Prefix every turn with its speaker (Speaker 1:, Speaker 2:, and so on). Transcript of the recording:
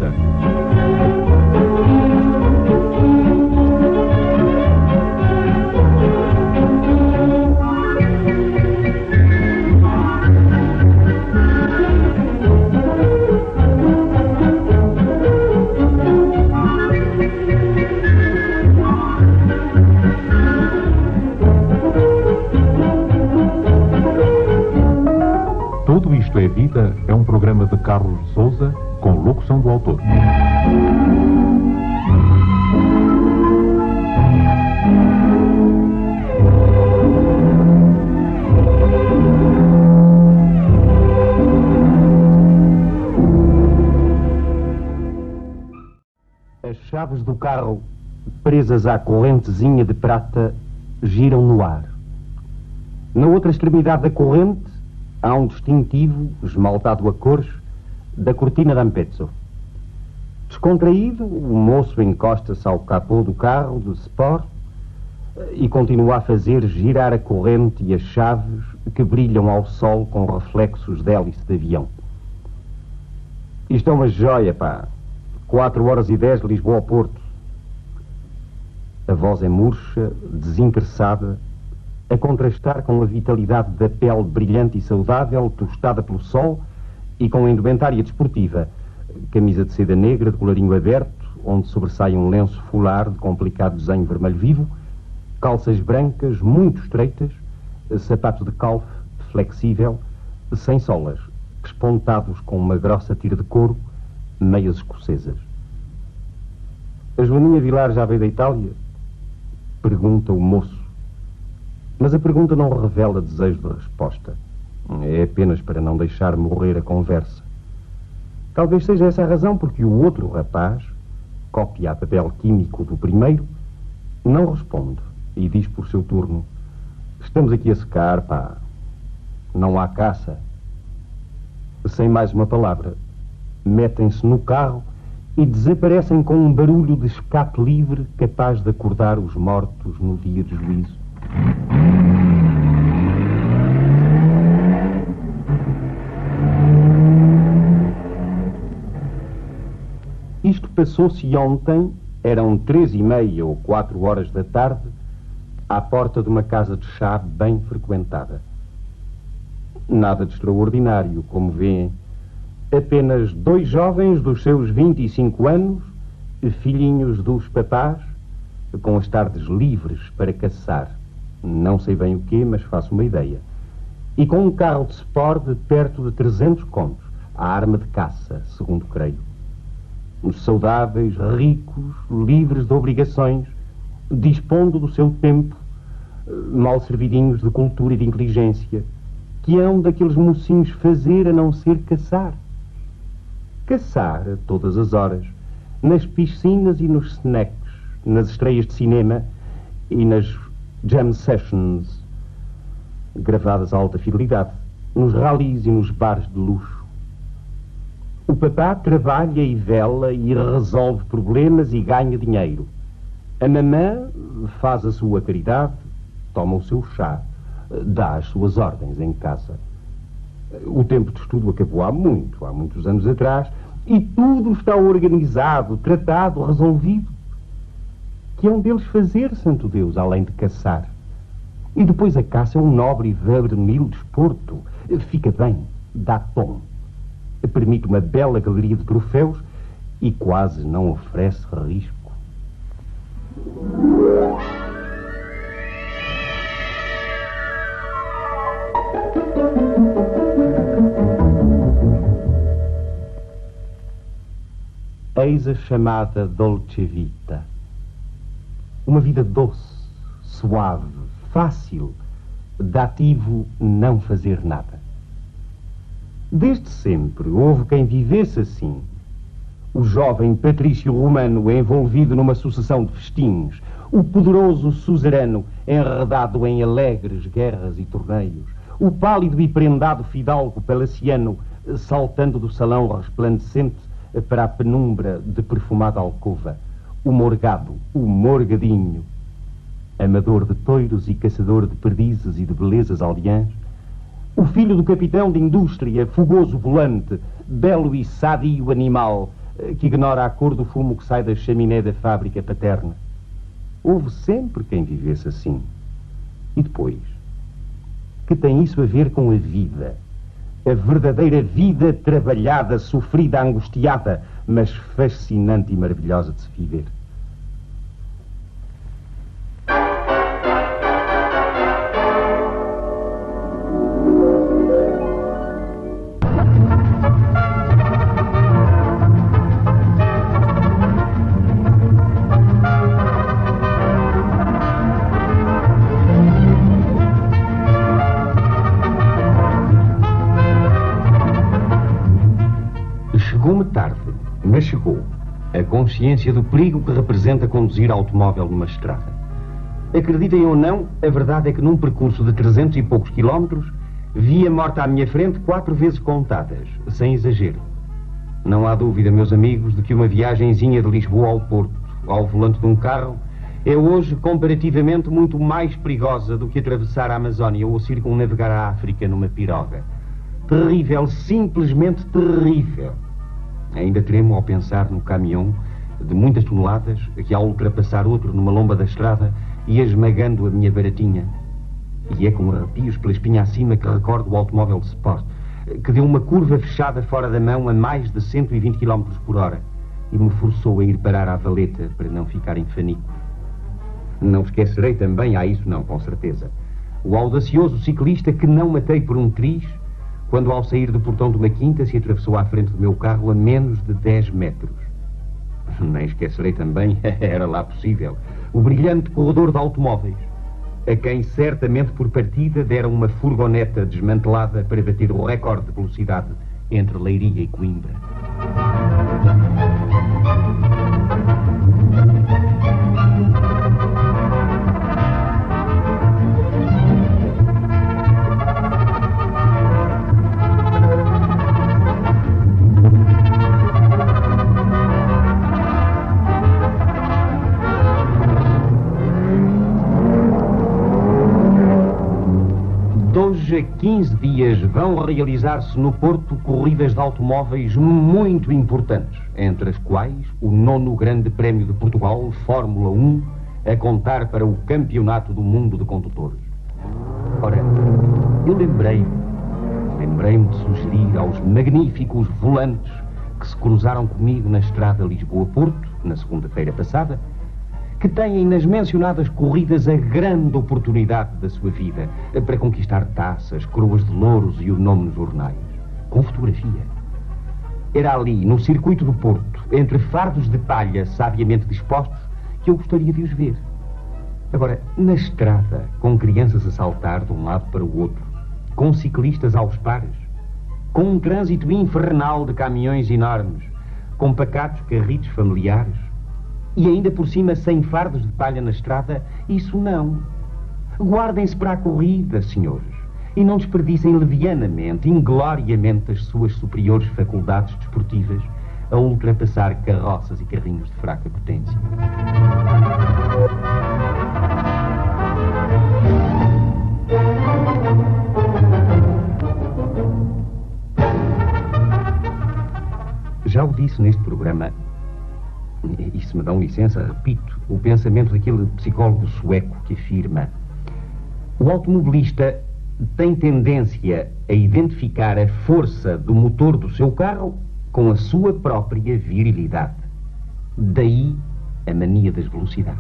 Speaker 1: vida. Tudo Isto é Vida é um programa de Carlos de Sousa com locução do autor.
Speaker 2: As chaves do carro, presas à correntezinha de prata, giram no ar. Na outra extremidade da corrente há um distintivo, esmaltado a cores, da cortina d'Ampezzo. Descontraído, o moço encosta-se ao capô do carro de Sport e continua a fazer girar a corrente e as chaves que brilham ao sol com reflexos de hélice de avião. Isto é uma joia, pá. 4h10 de Lisboa ao Porto. A voz é murcha, desinteressada, a contrastar com a vitalidade da pele brilhante e saudável, tostada pelo sol, e com a indumentária desportiva, camisa de seda negra de colarinho aberto, onde sobressai um lenço fular de complicado desenho vermelho vivo, calças brancas muito estreitas, sapato de calfe flexível, sem solas, espontados com uma grossa tira de couro, meias escocesas. A Joaninha Vilar já veio da Itália? Pergunta o moço. Mas a pergunta não revela desejo de resposta. É apenas para não deixar morrer a conversa. Talvez seja essa a razão porque o outro rapaz, cópia a papel químico do primeiro, não responde e diz por seu turno: estamos aqui a secar, pá. Não há caça. Sem mais uma palavra, metem-se no carro e desaparecem com um barulho de escape livre capaz de acordar os mortos no dia de juízo. Isto passou-se ontem, eram 3h30 ou 4h da tarde, à porta de uma casa de chá bem frequentada. Nada de extraordinário, como vêem. Apenas 2 jovens dos seus 25 anos, filhinhos dos papás, com as tardes livres para caçar. Não sei bem o quê, mas faço uma ideia. E com um carro de sport de perto de 300 contos, a arma de caça, segundo creio. Os saudáveis, ricos, livres de obrigações, dispondo do seu tempo, mal servidinhos de cultura e de inteligência, que hão daqueles mocinhos fazer a não ser caçar. Caçar a todas as horas, nas piscinas e nos snacks, nas estreias de cinema e nas jam sessions gravadas a alta fidelidade, nos rallies e nos bares de luxo. O papá trabalha e vela e resolve problemas e ganha dinheiro. A mamã faz a sua caridade, toma o seu chá, dá as suas ordens em casa. O tempo de estudo acabou há muitos anos atrás, e tudo está organizado, tratado, resolvido. Que hão deles fazer, santo Deus, além de caçar? E depois a caça é um nobre e varonil desporto. Fica bem, dá tom. Permite uma bela galeria de troféus e quase não oferece risco. Eis a chamada Dolce Vita. Uma vida doce, suave, fácil, dativo não fazer nada. Desde sempre houve quem vivesse assim. O jovem patrício romano envolvido numa sucessão de festins, o poderoso suzerano enredado em alegres guerras e torneios, o pálido e prendado fidalgo palaciano saltando do salão resplandecente para a penumbra de perfumada alcova, o morgado, o morgadinho, amador de toiros e caçador de perdizes e de belezas aldeãs, o filho do capitão de indústria, fogoso volante, belo e sadio animal, que ignora a cor do fumo que sai da chaminé da fábrica paterna. Houve sempre quem vivesse assim. E depois, que tem isso a ver com a vida? A verdadeira vida trabalhada, sofrida, angustiada, mas fascinante e maravilhosa de se viver. Chegou-me tarde, mas chegou. A consciência do perigo que representa conduzir automóvel numa estrada. Acreditem ou não, a verdade é que num percurso de 300 e poucos quilómetros, vi a morte à minha frente 4 vezes contadas, sem exagero. Não há dúvida, meus amigos, de que uma viagenzinha de Lisboa ao Porto, ao volante de um carro, é hoje comparativamente muito mais perigosa do que atravessar a Amazónia ou circunnavegar a África numa piroga. Terrível, simplesmente terrível. Ainda tremo ao pensar no caminhão de muitas toneladas que, ao ultrapassar outro numa lomba da estrada, ia esmagando a minha baratinha. E é com arrepios pela espinha acima que recordo o automóvel de Sport, que deu uma curva fechada fora da mão a mais de 120 km por hora e me forçou a ir parar à valeta para não ficar em fanico. Não esquecerei também, isso não, com certeza, o audacioso ciclista que não matei por um triz quando, ao sair do portão de uma quinta, se atravessou à frente do meu carro a menos de 10 metros. Nem esquecerei também, era lá possível, o brilhante corredor de automóveis, a quem certamente por partida deram uma furgoneta desmantelada para bater o recorde de velocidade entre Leiria e Coimbra. Hoje, a 15 dias, vão realizar-se no Porto corridas de automóveis muito importantes, entre as quais o 9º Grande Prémio de Portugal, Fórmula 1, a contar para o Campeonato do Mundo de Condutores. Ora, eu lembrei-me de sugerir aos magníficos volantes que se cruzaram comigo na estrada Lisboa-Porto, na segunda-feira passada, que têm nas mencionadas corridas a grande oportunidade da sua vida para conquistar taças, coroas de louros e o nome nos jornais, com fotografia. Era ali, no circuito do Porto, entre fardos de palha sabiamente dispostos, que eu gostaria de os ver. Agora, na estrada, com crianças a saltar de um lado para o outro, com ciclistas aos pares, com um trânsito infernal de caminhões enormes, com pacatos carritos familiares, e ainda por cima sem fardos de palha na estrada, isso não. Guardem-se para a corrida, senhores, e não desperdicem levianamente, ingloriamente, as suas superiores faculdades desportivas a ultrapassar carroças e carrinhos de fraca potência. Já o disse neste programa, e se me dão licença, repito, o pensamento daquele psicólogo sueco que afirma: o automobilista tem tendência a identificar a força do motor do seu carro com a sua própria virilidade. Daí a mania das velocidades.